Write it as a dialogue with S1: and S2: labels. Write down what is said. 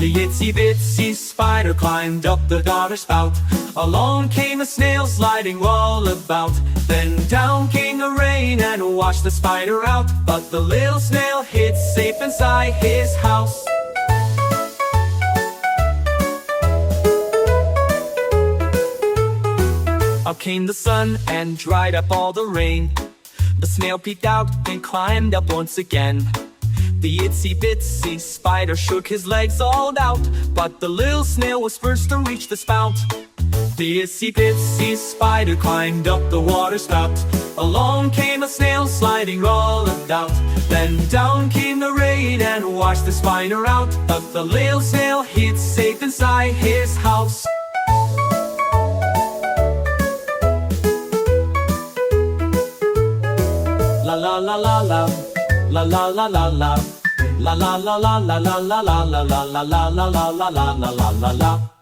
S1: The itsy bitsy spider climbed up the daughter spout. Along came a snail sliding all about. Then down came the rain and washed the spider out. But the little snail hid safe inside his house. Up came the sun and dried up all the rain. The snail peeked out and climbed up once again. The itsy bitsy spider shook his legs all out. But the little snail was first to reach the spout. The itsy bitsy spider climbed up the water spout. Along came a snail sliding all about. Then down came the rain and washed the spider out. But the little snail hid safe inside his house. La la la la la, la la la la la, la la la la la la la la la la la la la la la la la la.